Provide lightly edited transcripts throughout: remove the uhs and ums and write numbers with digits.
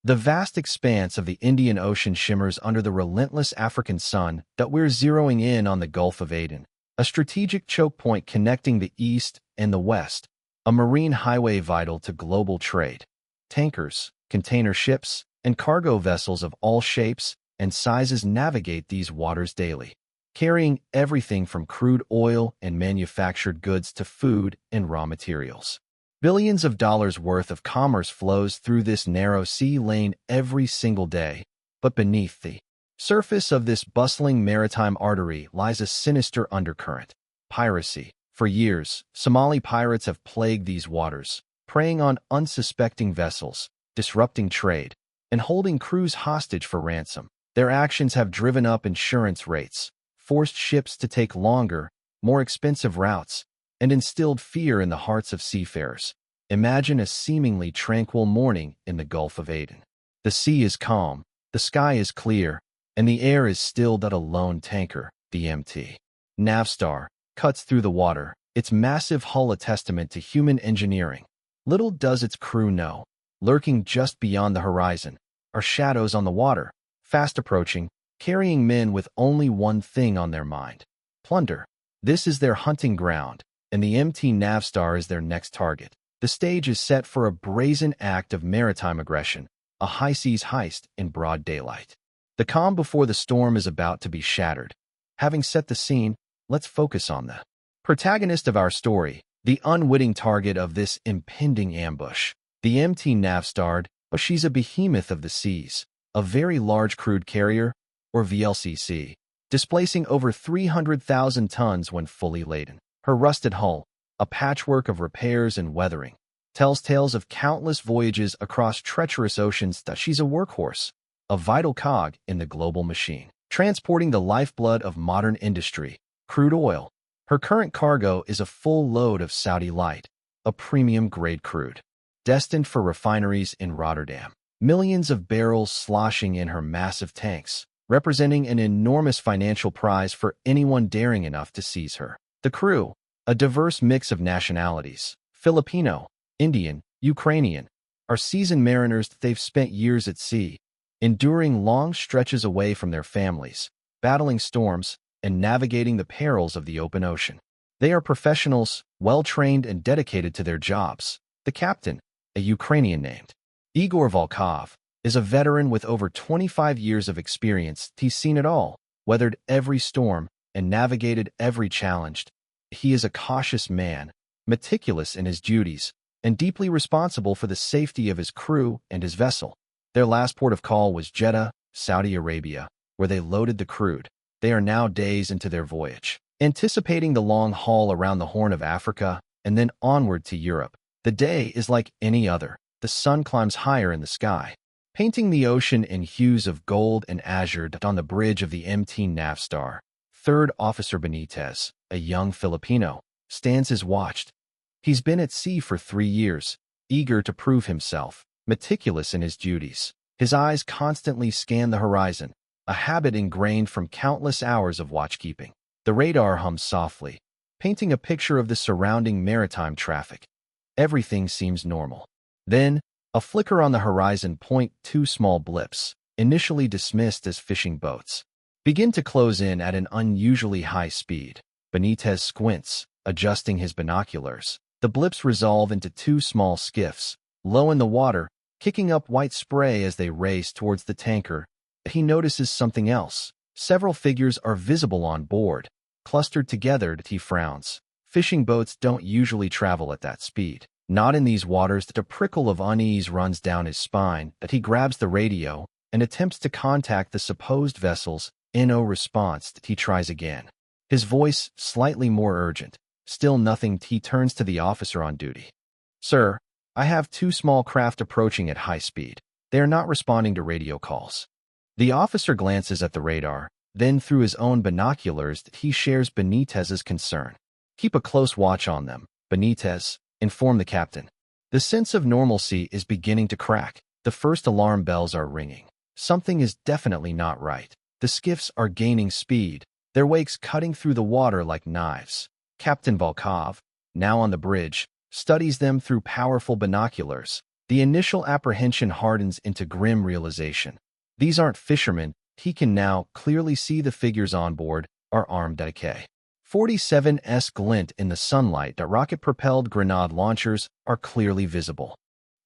The vast expanse of the Indian Ocean shimmers under the relentless African sun that we're zeroing in on the Gulf of Aden, a strategic choke point connecting the East and the West, a marine highway vital to global trade. Tankers, container ships, and cargo vessels of all shapes and sizes navigate these waters daily, carrying everything from crude oil and manufactured goods to food and raw materials. Billions of dollars worth of commerce flows through this narrow sea lane every single day, but beneath the surface of this bustling maritime artery lies a sinister undercurrent: piracy. For years, Somali pirates have plagued these waters, preying on unsuspecting vessels, disrupting trade, and holding crews hostage for ransom. Their actions have driven up insurance rates, forced ships to take longer, more expensive routes, and instilled fear in the hearts of seafarers. Imagine a seemingly tranquil morning in the Gulf of Aden. The sea is calm, the sky is clear, and the air is still that a lone tanker, the MT Navstar, cuts through the water, its massive hull a testament to human engineering. Little does its crew know, lurking just beyond the horizon, are shadows on the water, fast approaching, carrying men with only one thing on their mind: plunder. This is their hunting ground, and the MT Navstar is their next target. The stage is set for a brazen act of maritime aggression, a high-seas heist in broad daylight. The calm before the storm is about to be shattered. Having set the scene, let's focus on the protagonist of our story, the unwitting target of this impending ambush. The MT Navstar, but she's a behemoth of the seas, a very large crude carrier, or VLCC, displacing over 300,000 tons when fully laden. Her rusted hull, a patchwork of repairs and weathering, tells tales of countless voyages across treacherous oceans. That she's a workhorse, a vital cog in the global machine, transporting the lifeblood of modern industry, crude oil. Her current cargo is a full load of Saudi Light, a premium-grade crude, destined for refineries in Rotterdam. Millions of barrels sloshing in her massive tanks, representing an enormous financial prize for anyone daring enough to seize her. The crew, a diverse mix of nationalities, Filipino, Indian, Ukrainian, are seasoned mariners. They've spent years at sea, enduring long stretches away from their families, battling storms, and navigating the perils of the open ocean. They are professionals, well-trained and dedicated to their jobs. The captain, a Ukrainian named Igor Volkov, is a veteran with over 25 years of experience. He's seen it all, weathered every storm, and navigated every challenge. He is a cautious man, meticulous in his duties, and deeply responsible for the safety of his crew and his vessel. Their last port of call was Jeddah, Saudi Arabia, where they loaded the crude. They are now days into their voyage, anticipating the long haul around the Horn of Africa and then onward to Europe. The day is like any other. The sun climbs higher in the sky, painting the ocean in hues of gold and azure. On the bridge of the MT Navstar, Third Officer Benitez, a young Filipino, stands his watch. He's been at sea for 3 years, eager to prove himself, meticulous in his duties. His eyes constantly scan the horizon, a habit ingrained from countless hours of watchkeeping. The radar hums softly, painting a picture of the surrounding maritime traffic. Everything seems normal. Then, a flicker on the horizon point. 2 small blips, initially dismissed as fishing boats, begin to close in at an unusually high speed. Benitez squints, adjusting his binoculars. The blips resolve into 2 small skiffs, low in the water, kicking up white spray as they race towards the tanker. He notices something else. Several figures are visible on board, clustered together. He frowns. Fishing boats don't usually travel at that speed. Not in these waters. A prickle of unease runs down his spine. He grabs the radio and attempts to contact the supposed vessels. No response. He tries again, his voice slightly more urgent. Still nothing. He turns to the officer on duty. "Sir, I have 2 small craft approaching at high speed. They are not responding to radio calls." The officer glances at the radar, then through his own binoculars. He shares Benitez's concern. "Keep a close watch on them, Benitez," informed the captain. The sense of normalcy is beginning to crack. The first alarm bells are ringing. Something is definitely not right. The skiffs are gaining speed, their wakes cutting through the water like knives. Captain Volkov, now on the bridge, studies them through powerful binoculars. The initial apprehension hardens into grim realization. These aren't fishermen. He can now clearly see the figures on board are armed AK-47's glint in the sunlight. The rocket-propelled grenade launchers are clearly visible.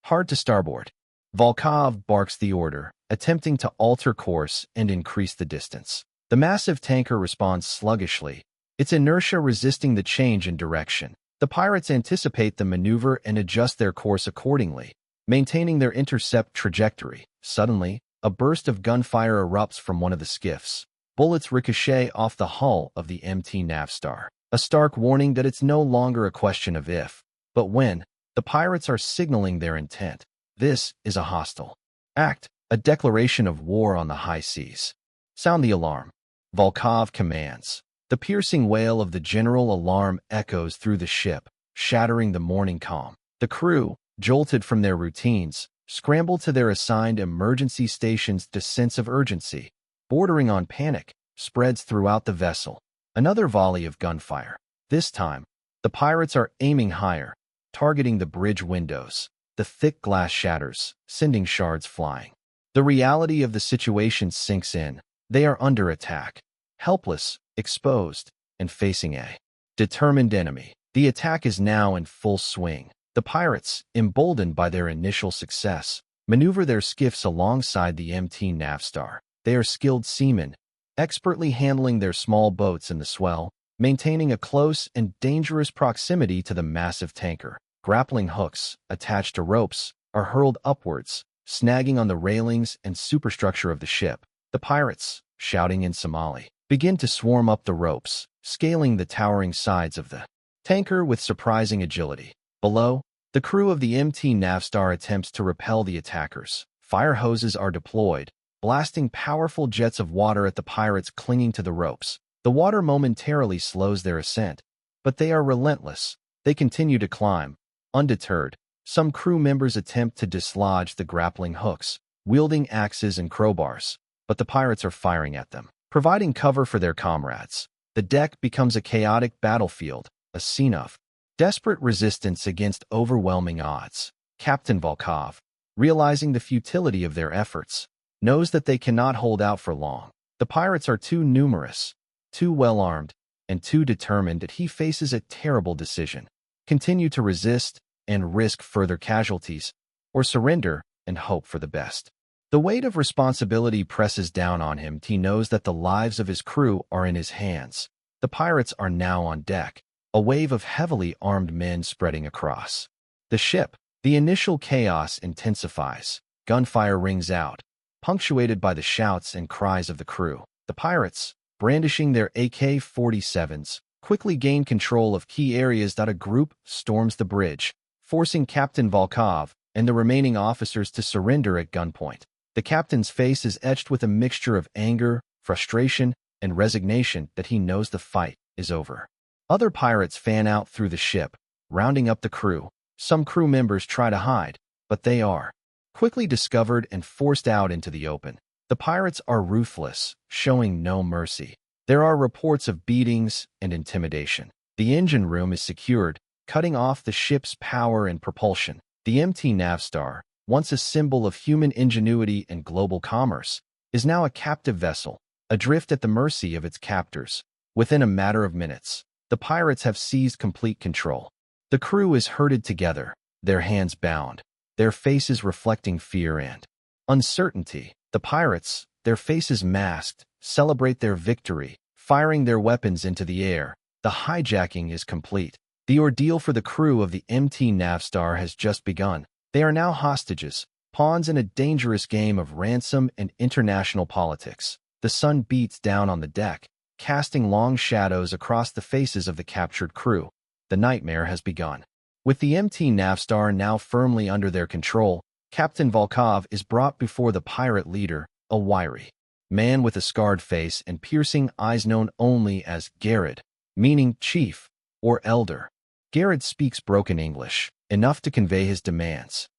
Hard to starboard. Volkov barks the order, attempting to alter course and increase the distance. The massive tanker responds sluggishly, its inertia resisting the change in direction. The pirates anticipate the maneuver and adjust their course accordingly, maintaining their intercept trajectory. Suddenly, a burst of gunfire erupts from one of the skiffs. Bullets ricochet off the hull of the MT Navstar, a stark warning that it's no longer a question of if, but when. The pirates are signaling their intent. This is a hostile act, a declaration of war on the high seas. Sound the alarm. Volkov commands. The piercing wail of the general alarm echoes through the ship, shattering the morning calm. The crew, jolted from their routines, scramble to their assigned emergency stations. The sense of urgency, bordering on panic, spreads throughout the vessel. Another volley of gunfire. This time, the pirates are aiming higher, targeting the bridge windows. The thick glass shatters, sending shards flying. The reality of the situation sinks in. They are under attack, helpless, exposed, and facing a determined enemy. The attack is now in full swing. The pirates, emboldened by their initial success, maneuver their skiffs alongside the MT Navstar. They are skilled seamen, expertly handling their small boats in the swell, maintaining a close and dangerous proximity to the massive tanker. Grappling hooks, attached to ropes, are hurled upwards, snagging on the railings and superstructure of the ship. The pirates, shouting in Somali, begin to swarm up the ropes, scaling the towering sides of the tanker with surprising agility. Below, the crew of the MT Navstar attempts to repel the attackers. Fire hoses are deployed, blasting powerful jets of water at the pirates clinging to the ropes. The water momentarily slows their ascent, but they are relentless. They continue to climb. Undeterred, some crew members attempt to dislodge the grappling hooks, wielding axes and crowbars, but the pirates are firing at them, providing cover for their comrades. The deck becomes a chaotic battlefield, a scene of desperate resistance against overwhelming odds. Captain Volkov, realizing the futility of their efforts, knows that they cannot hold out for long. The pirates are too numerous, too well-armed, and too determined that he faces a terrible decision. Continue to resist and risk further casualties, or surrender and hope for the best. The weight of responsibility presses down on him. He knows that the lives of his crew are in his hands. The pirates are now on deck, a wave of heavily armed men spreading across the ship. The initial chaos intensifies. Gunfire rings out, punctuated by the shouts and cries of the crew. The pirates, brandishing their AK-47s, quickly gain control of key areas. A group storms the bridge, forcing Captain Volkov and the remaining officers to surrender at gunpoint. The captain's face is etched with a mixture of anger, frustration, and resignation that he knows the fight is over. Other pirates fan out through the ship, rounding up the crew. Some crew members try to hide, but they are quickly discovered and forced out into the open. The pirates are ruthless, showing no mercy. There are reports of beatings and intimidation. The engine room is secured, cutting off the ship's power and propulsion. The MT Navstar, once a symbol of human ingenuity and global commerce, is now a captive vessel, adrift at the mercy of its captors. Within a matter of minutes, the pirates have seized complete control. The crew is herded together, their hands bound, their faces reflecting fear and uncertainty. The pirates, their faces masked, celebrate their victory, firing their weapons into the air. The hijacking is complete. The ordeal for the crew of the MT Navstar has just begun. They are now hostages, pawns in a dangerous game of ransom and international politics. The sun beats down on the deck, casting long shadows across the faces of the captured crew. The nightmare has begun. With the MT Navstar now firmly under their control, Captain Volkov is brought before the pirate leader, a wiry man with a scarred face and piercing eyes known only as Garrett, meaning chief or elder. Garrett speaks broken English, enough to convey his demands.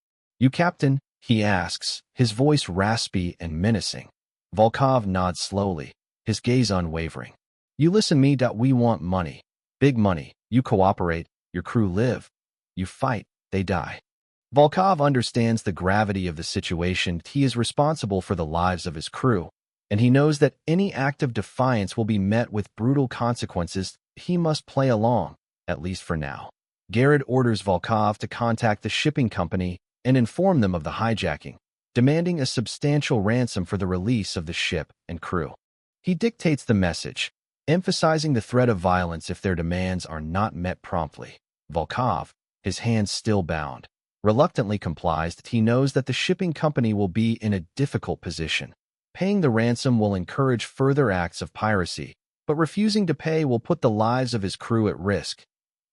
"You captain?" he asks, his voice raspy and menacing. Volkov nods slowly, his gaze unwavering. "You listen me. We want money. Big money. You cooperate, your crew live. You fight, they die." Volkov understands the gravity of the situation. He is responsible for the lives of his crew, and he knows that any act of defiance will be met with brutal consequences. He must play along, at least for now. Garrett orders Volkov to contact the shipping company and inform them of the hijacking, demanding a substantial ransom for the release of the ship and crew. He dictates the message, emphasizing the threat of violence if their demands are not met promptly. Volkov, his hands still bound, reluctantly complies. He knows that the shipping company will be in a difficult position. Paying the ransom will encourage further acts of piracy, but refusing to pay will put the lives of his crew at risk.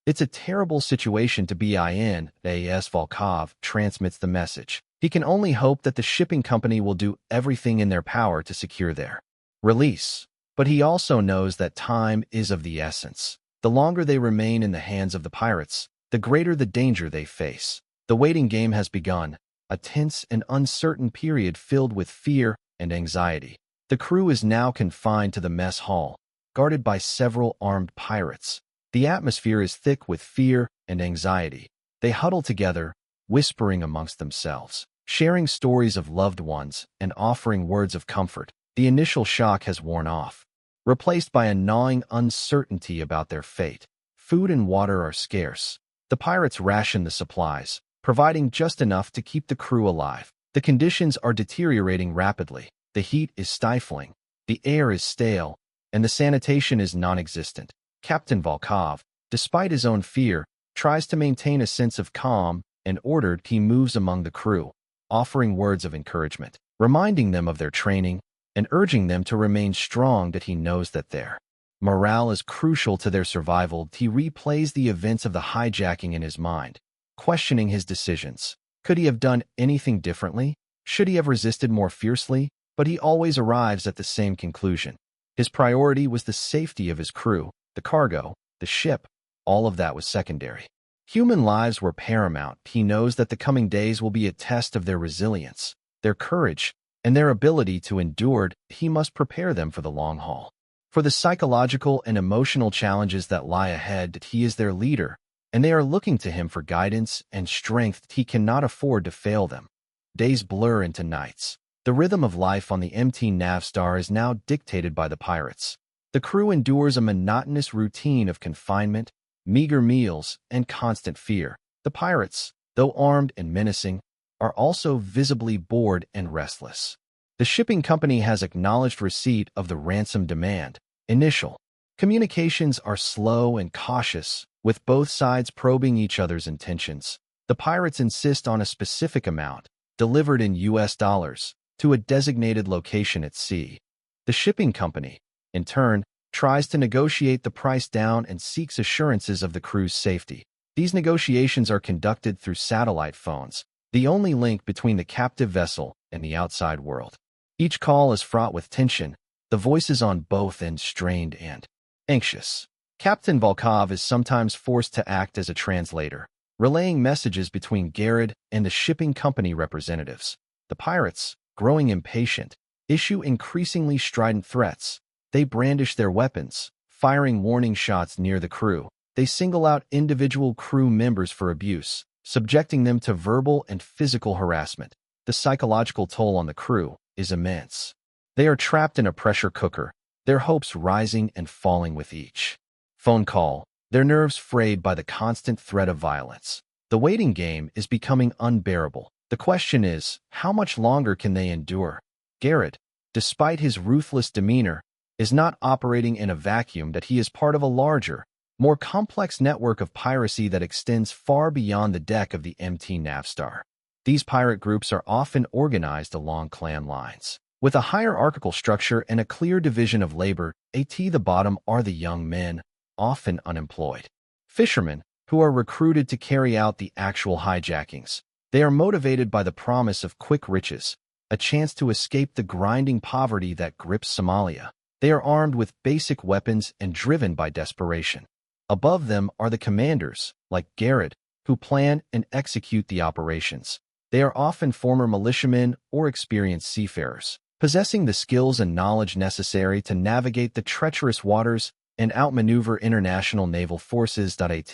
It's a terrible situation to be in. As Volkov transmits the message, he can only hope that the shipping company will do everything in their power to secure their release. But he also knows that time is of the essence. The longer they remain in the hands of the pirates, the greater the danger they face. The waiting game has begun, a tense and uncertain period filled with fear and anxiety. The crew is now confined to the mess hall, guarded by several armed pirates. The atmosphere is thick with fear and anxiety. They huddle together, whispering amongst themselves, sharing stories of loved ones and offering words of comfort. The initial shock has worn off, replaced by a gnawing uncertainty about their fate. Food and water are scarce. The pirates ration the supplies, providing just enough to keep the crew alive. The conditions are deteriorating rapidly. The heat is stifling, the air is stale, and the sanitation is non-existent. Captain Volkov, despite his own fear, tries to maintain a sense of calm and order. He moves among the crew, offering words of encouragement, reminding them of their training, and urging them to remain strong. That he knows that their morale is crucial to their survival. He replays the events of the hijacking in his mind, questioning his decisions. Could he have done anything differently? Should he have resisted more fiercely? But he always arrives at the same conclusion. His priority was the safety of his crew, the cargo, the ship. All of that was secondary. Human lives were paramount. He knows that the coming days will be a test of their resilience, their courage, and their ability to endure. He must prepare them for the long haul, for the psychological and emotional challenges that lie ahead. He is their leader, and they are looking to him for guidance and strength. He cannot afford to fail them. Days blur into nights. The rhythm of life on the MT Navstar is now dictated by the pirates. The crew endures a monotonous routine of confinement, meager meals, and constant fear. The pirates, though armed and menacing, are also visibly bored and restless. The shipping company has acknowledged receipt of the ransom demand. Initial communications are slow and cautious, with both sides probing each other's intentions. The pirates insist on a specific amount, delivered in US dollars, to a designated location at sea. The shipping company, in turn, tries to negotiate the price down and seeks assurances of the crew's safety. These negotiations are conducted through satellite phones, the only link between the captive vessel and the outside world. Each call is fraught with tension, the voices on both ends strained and anxious. Captain Volkov is sometimes forced to act as a translator, relaying messages between Garrett and the shipping company representatives. The pirates, growing impatient, issue increasingly strident threats. They brandish their weapons, firing warning shots near the crew. They single out individual crew members for abuse, subjecting them to verbal and physical harassment. The psychological toll on the crew is immense. They are trapped in a pressure cooker, their hopes rising and falling with each phone call, their nerves frayed by the constant threat of violence. The waiting game is becoming unbearable. The question is, how much longer can they endure? Garrett, despite his ruthless demeanor, is not operating in a vacuum. That he is part of a larger, more complex network of piracy that extends far beyond the deck of the MT Navstar. These pirate groups are often organized along clan lines, with a hierarchical structure and a clear division of labor. At the bottom are the young men, often unemployed fishermen, who are recruited to carry out the actual hijackings. They are motivated by the promise of quick riches, a chance to escape the grinding poverty that grips Somalia. They are armed with basic weapons and driven by desperation. Above them are the commanders, like Garrett, who plan and execute the operations. They are often former militiamen or experienced seafarers, possessing the skills and knowledge necessary to navigate the treacherous waters and outmaneuver international naval forces. At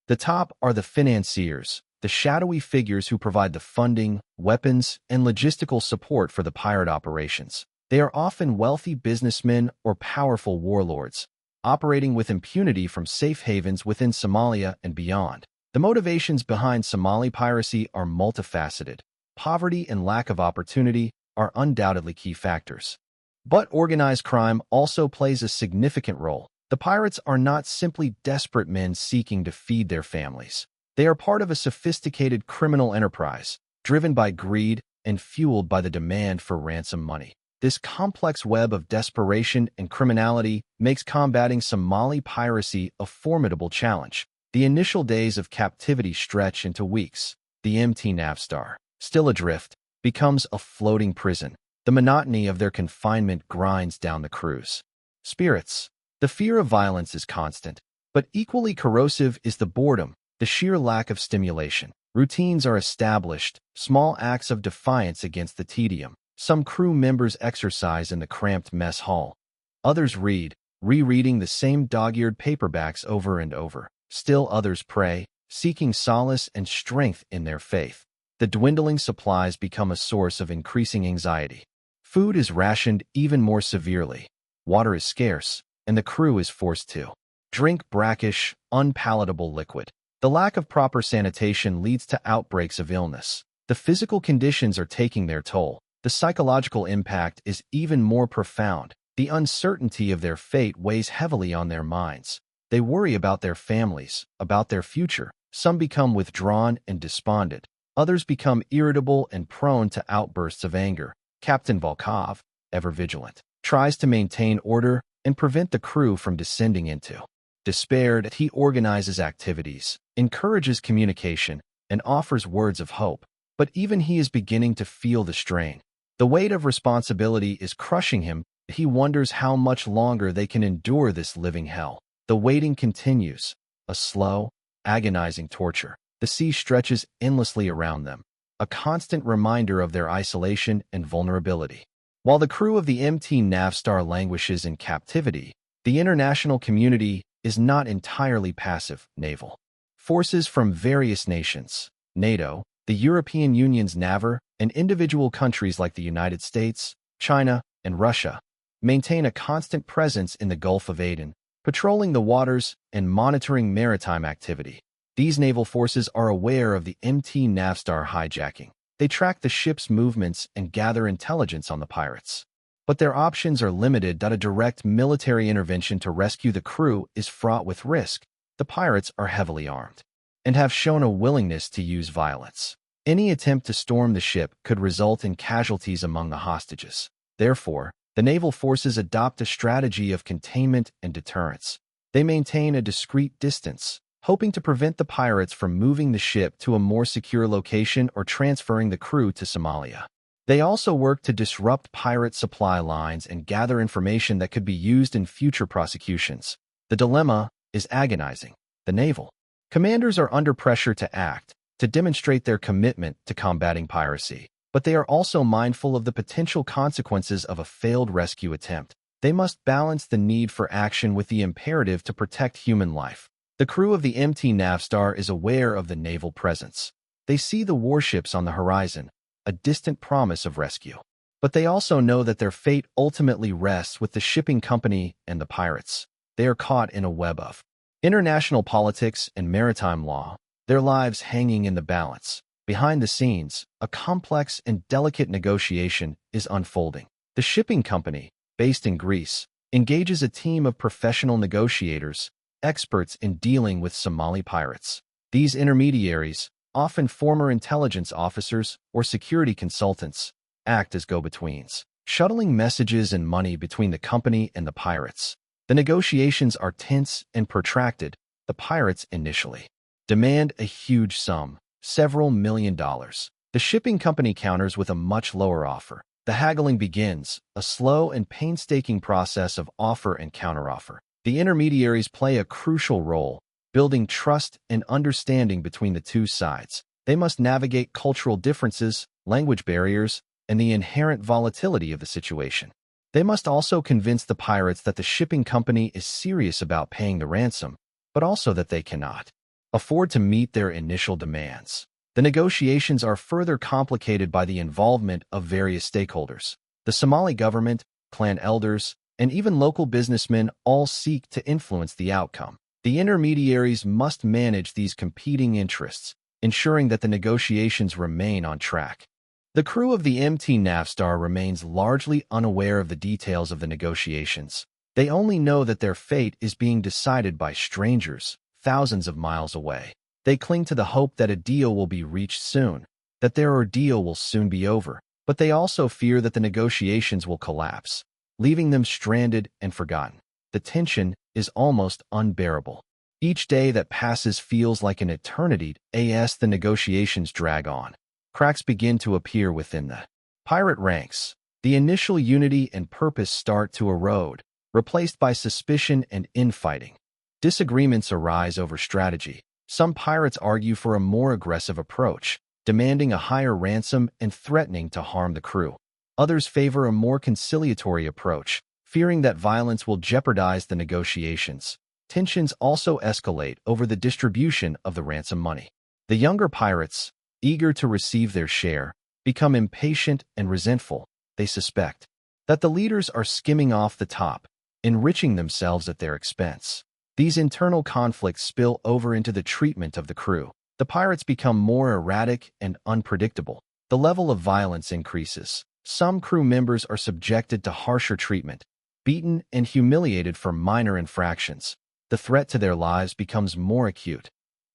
the top are the financiers, the shadowy figures who provide the funding, weapons, and logistical support for the pirate operations. They are often wealthy businessmen or powerful warlords, operating with impunity from safe havens within Somalia and beyond. The motivations behind Somali piracy are multifaceted. Poverty and lack of opportunity are undoubtedly key factors. But organized crime also plays a significant role. The pirates are not simply desperate men seeking to feed their families. They are part of a sophisticated criminal enterprise, driven by greed and fueled by the demand for ransom money. This complex web of desperation and criminality makes combating Somali piracy a formidable challenge. The initial days of captivity stretch into weeks. The MT Navstar, still adrift, becomes a floating prison. The monotony of their confinement grinds down the crew's spirits. The fear of violence is constant, but equally corrosive is the boredom, the sheer lack of stimulation. Routines are established, small acts of defiance against the tedium. Some crew members exercise in the cramped mess hall. Others read, rereading the same dog-eared paperbacks over and over. Still others pray, seeking solace and strength in their faith. The dwindling supplies become a source of increasing anxiety. Food is rationed even more severely. Water is scarce, and the crew is forced to drink brackish, unpalatable liquid. The lack of proper sanitation leads to outbreaks of illness. The physical conditions are taking their toll. The psychological impact is even more profound. The uncertainty of their fate weighs heavily on their minds. They worry about their families, about their future. Some become withdrawn and despondent. Others become irritable and prone to outbursts of anger. Captain Volkov, ever vigilant, tries to maintain order and prevent the crew from descending into despair. He organizes activities, encourages communication, and offers words of hope. But even he is beginning to feel the strain. The weight of responsibility is crushing him. He wonders how much longer they can endure this living hell. The waiting continues, a slow, agonizing torture. The sea stretches endlessly around them, a constant reminder of their isolation and vulnerability. While the crew of the MT Navstar languishes in captivity, the international community is not entirely passive. Naval forces from various nations, NATO, the European Union's NAVR, and individual countries like the United States, China, and Russia, maintain a constant presence in the Gulf of Aden, patrolling the waters and monitoring maritime activity. These naval forces are aware of the MT Navstar hijacking. They track the ship's movements and gather intelligence on the pirates. But their options are limited. A direct military intervention to rescue the crew is fraught with risk. The pirates are heavily armed and have shown a willingness to use violence. Any attempt to storm the ship could result in casualties among the hostages. Therefore, the naval forces adopt a strategy of containment and deterrence. They maintain a discreet distance, hoping to prevent the pirates from moving the ship to a more secure location or transferring the crew to Somalia. They also work to disrupt pirate supply lines and gather information that could be used in future prosecutions. The dilemma is agonizing. The naval commanders are under pressure to act, to demonstrate their commitment to combating piracy. But they are also mindful of the potential consequences of a failed rescue attempt. They must balance the need for action with the imperative to protect human life. The crew of the MT Navstar is aware of the naval presence. They see the warships on the horizon, a distant promise of rescue. But they also know that their fate ultimately rests with the shipping company and the pirates. They are caught in a web of international politics and maritime law, their lives hanging in the balance. Behind the scenes, a complex and delicate negotiation is unfolding. The shipping company, based in Greece, engages a team of professional negotiators, experts in dealing with Somali pirates. These intermediaries, often former intelligence officers or security consultants, act as go-betweens, shuttling messages and money between the company and the pirates. The negotiations are tense and protracted. The pirates initially demand a huge sum, several $1 million. The shipping company counters with a much lower offer. The haggling begins, a slow and painstaking process of offer and counteroffer. The intermediaries play a crucial role, building trust and understanding between the two sides. They must navigate cultural differences, language barriers, and the inherent volatility of the situation. They must also convince the pirates that the shipping company is serious about paying the ransom, but also that they cannot afford to meet their initial demands. The negotiations are further complicated by the involvement of various stakeholders. The Somali government, clan elders, and even local businessmen all seek to influence the outcome. The intermediaries must manage these competing interests, ensuring that the negotiations remain on track. The crew of the MT Navstar remains largely unaware of the details of the negotiations. They only know that their fate is being decided by strangers, thousands of miles away. They cling to the hope that a deal will be reached soon, that their ordeal will soon be over, but they also fear that the negotiations will collapse, leaving them stranded and forgotten. The tension is almost unbearable. Each day that passes feels like an eternity as the negotiations drag on. Cracks begin to appear within the pirate ranks. The initial unity and purpose start to erode, replaced by suspicion and infighting. Disagreements arise over strategy. Some pirates argue for a more aggressive approach, demanding a higher ransom and threatening to harm the crew. Others favor a more conciliatory approach, fearing that violence will jeopardize the negotiations. Tensions also escalate over the distribution of the ransom money. The younger pirates, eager to receive their share, become impatient and resentful. They suspect that the leaders are skimming off the top, enriching themselves at their expense. These internal conflicts spill over into the treatment of the crew. The pirates become more erratic and unpredictable. The level of violence increases. Some crew members are subjected to harsher treatment, beaten and humiliated for minor infractions. The threat to their lives becomes more acute.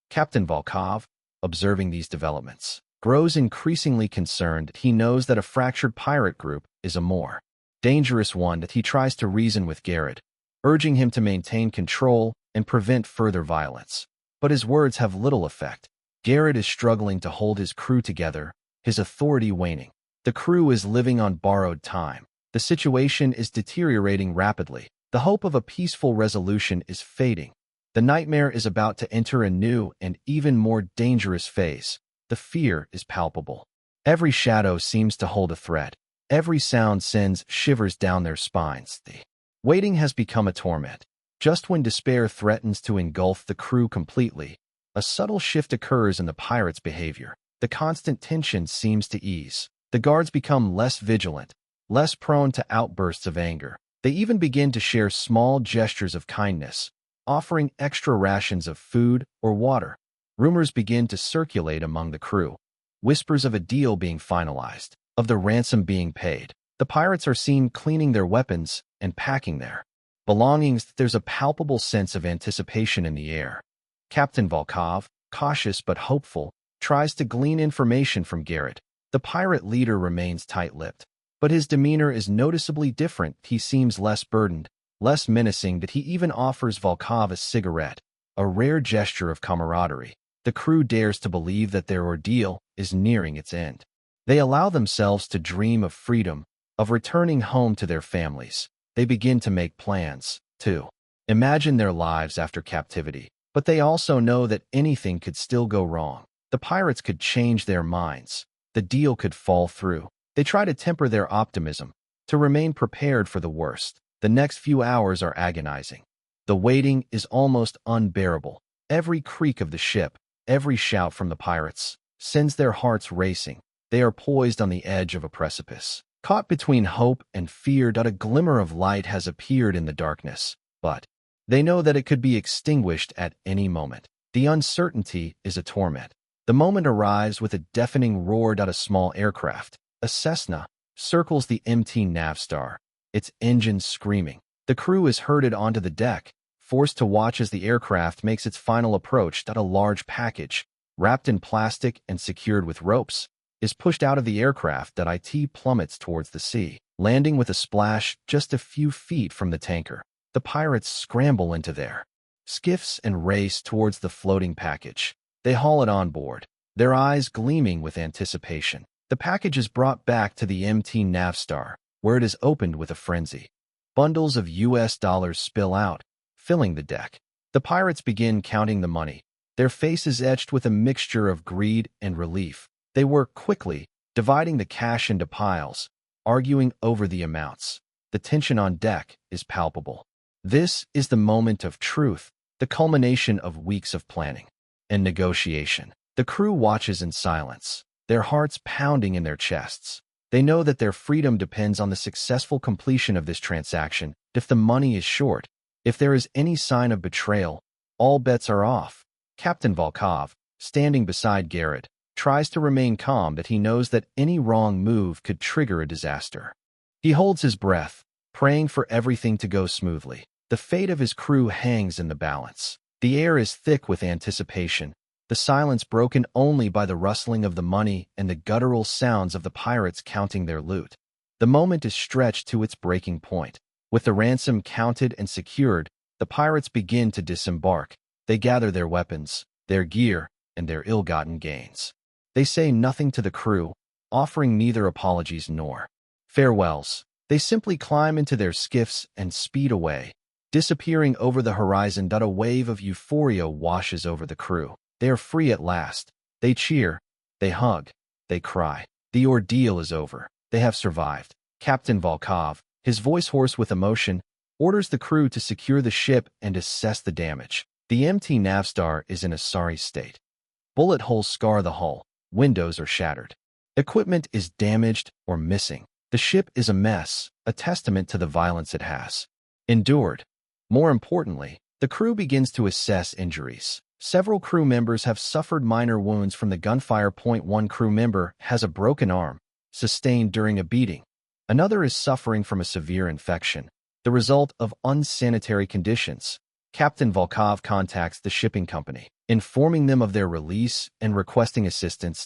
Captain Volkov, observing these developments, grows increasingly concerned. He knows that a fractured pirate group is a more dangerous one. That he tries to reason with Garrett, urging him to maintain control and prevent further violence. But his words have little effect. Garrett is struggling to hold his crew together, his authority waning. The crew is living on borrowed time. The situation is deteriorating rapidly. The hope of a peaceful resolution is fading. The nightmare is about to enter a new and even more dangerous phase. The fear is palpable. Every shadow seems to hold a threat. Every sound sends shivers down their spines. The waiting has become a torment. Just when despair threatens to engulf the crew completely, a subtle shift occurs in the pirates' behavior. The constant tension seems to ease. The guards become less vigilant, less prone to outbursts of anger. They even begin to share small gestures of kindness, offering extra rations of food or water. Rumors begin to circulate among the crew. Whispers of a deal being finalized, of the ransom being paid. The pirates are seen cleaning their weapons and packing their belongings. There's a palpable sense of anticipation in the air. Captain Volkov, cautious but hopeful, tries to glean information from Garrett. The pirate leader remains tight-lipped, but his demeanor is noticeably different. He seems less burdened, less menacing. That he even offers Volkov a cigarette, a rare gesture of camaraderie. The crew dares to believe that their ordeal is nearing its end. They allow themselves to dream of freedom, of returning home to their families. They begin to make plans, to imagine their lives after captivity. But they also know that anything could still go wrong. The pirates could change their minds. The deal could fall through. They try to temper their optimism, to remain prepared for the worst. The next few hours are agonizing. The waiting is almost unbearable. Every creak of the ship, every shout from the pirates, sends their hearts racing. They are poised on the edge of a precipice. Caught between hope and fear. A glimmer of light has appeared in the darkness, but they know that it could be extinguished at any moment. The uncertainty is a torment. The moment arrives with a deafening roar. A small aircraft, a Cessna, circles the MT Navstar, its engines screaming. The crew is herded onto the deck, forced to watch as the aircraft makes its final approach. A large package, wrapped in plastic and secured with ropes, is pushed out of the aircraft. It plummets towards the sea, landing with a splash just a few feet from the tanker. The pirates scramble into their skiffs and race towards the floating package. They haul it on board, their eyes gleaming with anticipation. The package is brought back to the MT Navstar, where it is opened with a frenzy. Bundles of US dollars spill out, filling the deck. The pirates begin counting the money, their faces etched with a mixture of greed and relief. They work quickly, dividing the cash into piles, arguing over the amounts. The tension on deck is palpable. This is the moment of truth, the culmination of weeks of planning and negotiation. The crew watches in silence, their hearts pounding in their chests. They know that their freedom depends on the successful completion of this transaction. If the money is short, if there is any sign of betrayal, all bets are off. Captain Volkov, standing beside Garrett, tries to remain calm, but he knows that any wrong move could trigger a disaster. He holds his breath, praying for everything to go smoothly. The fate of his crew hangs in the balance. The air is thick with anticipation, the silence broken only by the rustling of the money and the guttural sounds of the pirates counting their loot. The moment is stretched to its breaking point. With the ransom counted and secured, the pirates begin to disembark. They gather their weapons, their gear, and their ill-gotten gains. They say nothing to the crew, offering neither apologies nor farewells. They simply climb into their skiffs and speed away, disappearing over the horizon. A wave of euphoria washes over the crew. They are free at last. They cheer, they hug, they cry. The ordeal is over. They have survived. Captain Volkov, his voice hoarse with emotion, orders the crew to secure the ship and assess the damage. The empty Navstar is in a sorry state. Bullet holes scar the hull. Windows are shattered. Equipment is damaged or missing. The ship is a mess, a testament to the violence it has endured. More importantly, the crew begins to assess injuries. Several crew members have suffered minor wounds from the gunfire. One crew member has a broken arm, sustained during a beating. Another is suffering from a severe infection, the result of unsanitary conditions. Captain Volkov contacts the shipping company, informing them of their release and requesting assistance.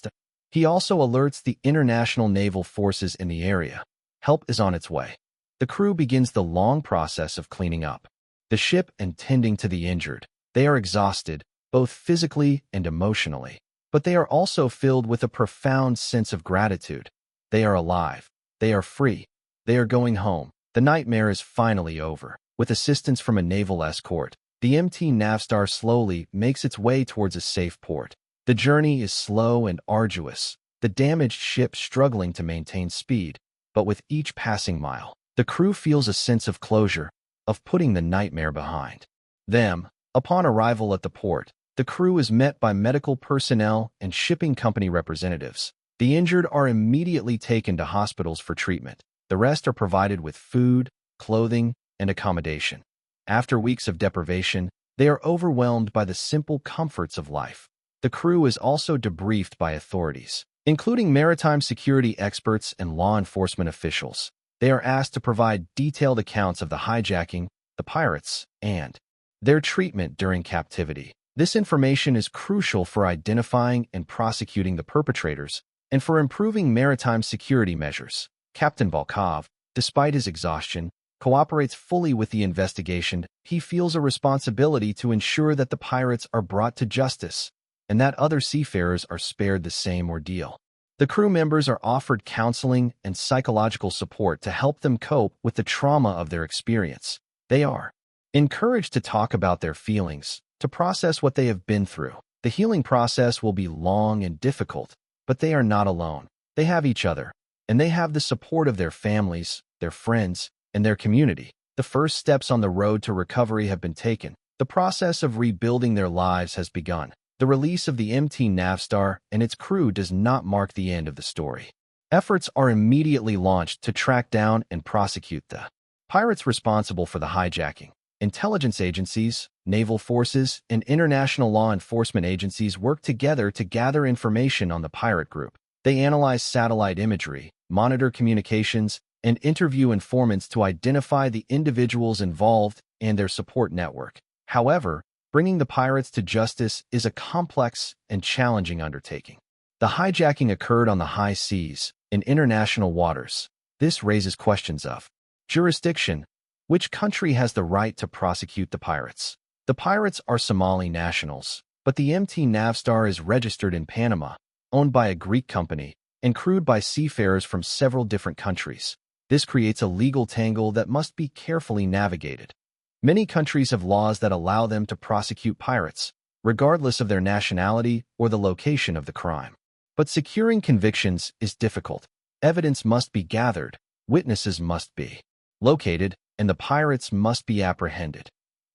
He also alerts the international naval forces in the area. Help is on its way. The crew begins the long process of cleaning up the ship and tending to the injured. They are exhausted, both physically and emotionally, but they are also filled with a profound sense of gratitude. They are alive. They are free. They are going home. The nightmare is finally over. With assistance from a naval escort, the MT Navstar slowly makes its way towards a safe port. The journey is slow and arduous, the damaged ship struggling to maintain speed, but with each passing mile, the crew feels a sense of closure, of putting the nightmare behind them. Upon arrival at the port, the crew is met by medical personnel and shipping company representatives. The injured are immediately taken to hospitals for treatment. The rest are provided with food, clothing, and accommodation. After weeks of deprivation, they are overwhelmed by the simple comforts of life. The crew is also debriefed by authorities, including maritime security experts and law enforcement officials. They are asked to provide detailed accounts of the hijacking, the pirates, and their treatment during captivity. This information is crucial for identifying and prosecuting the perpetrators and for improving maritime security measures. Captain Volkov, despite his exhaustion, cooperates fully with the investigation. He feels a responsibility to ensure that the pirates are brought to justice and that other seafarers are spared the same ordeal. The crew members are offered counseling and psychological support to help them cope with the trauma of their experience. They are encouraged to talk about their feelings, to process what they have been through. The healing process will be long and difficult, but they are not alone. They have each other, and they have the support of their families, their friends, and their community. The first steps on the road to recovery have been taken. The process of rebuilding their lives has begun. The release of the MT Navstar and its crew does not mark the end of the story. Efforts are immediately launched to track down and prosecute the pirates responsible for the hijacking. Intelligence agencies, naval forces, and international law enforcement agencies work together to gather information on the pirate group. They analyze satellite imagery, monitor communications, and interview informants to identify the individuals involved and their support network. However, bringing the pirates to justice is a complex and challenging undertaking. The hijacking occurred on the high seas, in international waters. This raises questions of jurisdiction. Which country has the right to prosecute the pirates? The pirates are Somali nationals, but the MT Navstar is registered in Panama, owned by a Greek company, and crewed by seafarers from several different countries. This creates a legal tangle that must be carefully navigated. Many countries have laws that allow them to prosecute pirates, regardless of their nationality or the location of the crime. But securing convictions is difficult. Evidence must be gathered, witnesses must be located, and the pirates must be apprehended.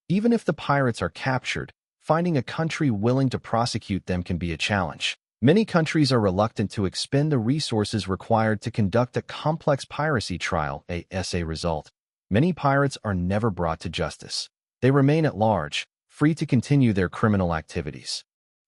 Even if the pirates are captured, finding a country willing to prosecute them can be a challenge. Many countries are reluctant to expend the resources required to conduct a complex piracy trial. As a result, many pirates are never brought to justice. They remain at large, free to continue their criminal activities.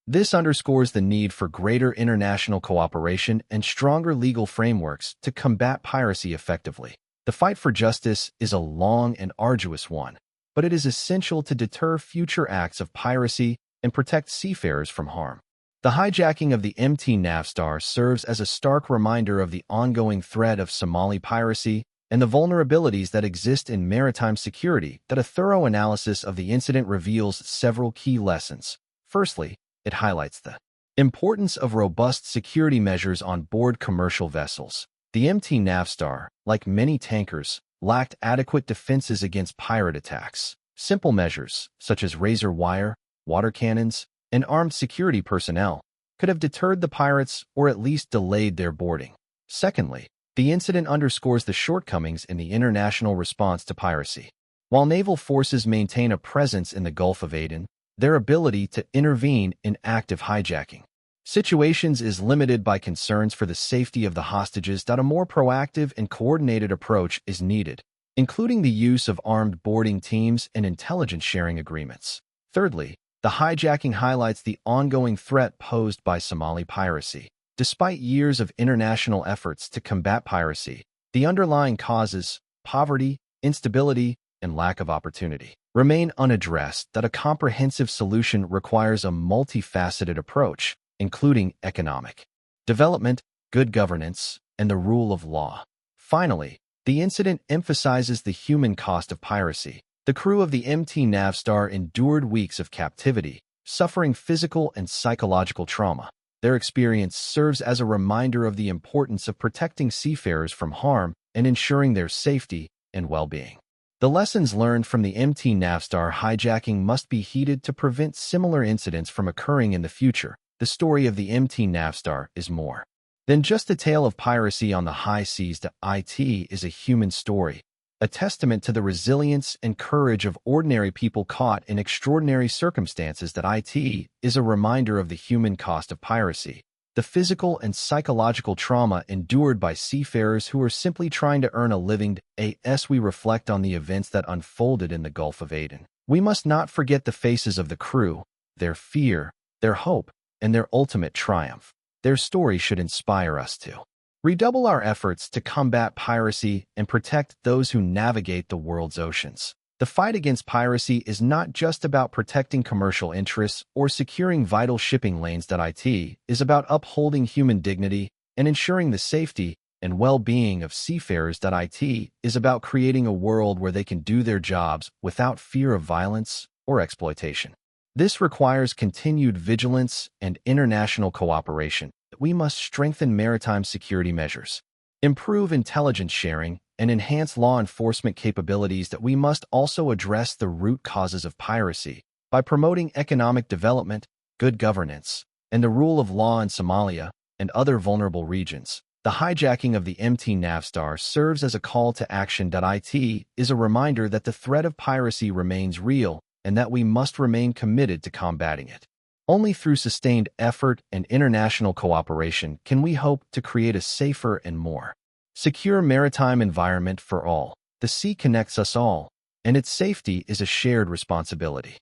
This underscores the need for greater international cooperation and stronger legal frameworks to combat piracy effectively. The fight for justice is a long and arduous one, but it is essential to deter future acts of piracy and protect seafarers from harm. The hijacking of the MT Navstar serves as a stark reminder of the ongoing threat of Somali piracy and the vulnerabilities that exist in maritime security. A thorough analysis of the incident reveals several key lessons. Firstly, it highlights the importance of robust security measures on board commercial vessels. The MT Navstar, like many tankers, lacked adequate defenses against pirate attacks. Simple measures, such as razor wire, water cannons, and armed security personnel, could have deterred the pirates or at least delayed their boarding. Secondly, the incident underscores the shortcomings in the international response to piracy. While naval forces maintain a presence in the Gulf of Aden, their ability to intervene in active hijacking situations is limited by concerns for the safety of the hostages. A more proactive and coordinated approach is needed, including the use of armed boarding teams and intelligence sharing agreements. Thirdly, the hijacking highlights the ongoing threat posed by Somali piracy. Despite years of international efforts to combat piracy, the underlying causes, poverty, instability, and lack of opportunity, remain unaddressed. A comprehensive solution requires a multifaceted approach, including economic development, good governance, and the rule of law. Finally, the incident emphasizes the human cost of piracy. The crew of the MT Navstar endured weeks of captivity, suffering physical and psychological trauma. Their experience serves as a reminder of the importance of protecting seafarers from harm and ensuring their safety and well-being. The lessons learned from the MT Navstar hijacking must be heeded to prevent similar incidents from occurring in the future. The story of the MT Navstar is more than just a tale of piracy on the high seas. It is a human story, a testament to the resilience and courage of ordinary people caught in extraordinary circumstances. It is a reminder of the human cost of piracy, the physical and psychological trauma endured by seafarers who are simply trying to earn a living. As we reflect on the events that unfolded in the Gulf of Aden, we must not forget the faces of the crew, their fear, their hope, and their ultimate triumph. Their story should inspire us to redouble our efforts to combat piracy and protect those who navigate the world's oceans. The fight against piracy is not just about protecting commercial interests or securing vital shipping lanes. It is about upholding human dignity and ensuring the safety and well-being of seafarers. It is about creating a world where they can do their jobs without fear of violence or exploitation. This requires continued vigilance and international cooperation. We must strengthen maritime security measures, improve intelligence sharing, and enhance law enforcement capabilities. We must also address the root causes of piracy by promoting economic development, good governance, and the rule of law in Somalia and other vulnerable regions. The hijacking of the MT Navstar serves as a call to action. It is a reminder that the threat of piracy remains real and that we must remain committed to combating it. Only through sustained effort and international cooperation can we hope to create a safer and more secure maritime environment for all. The sea connects us all, and its safety is a shared responsibility.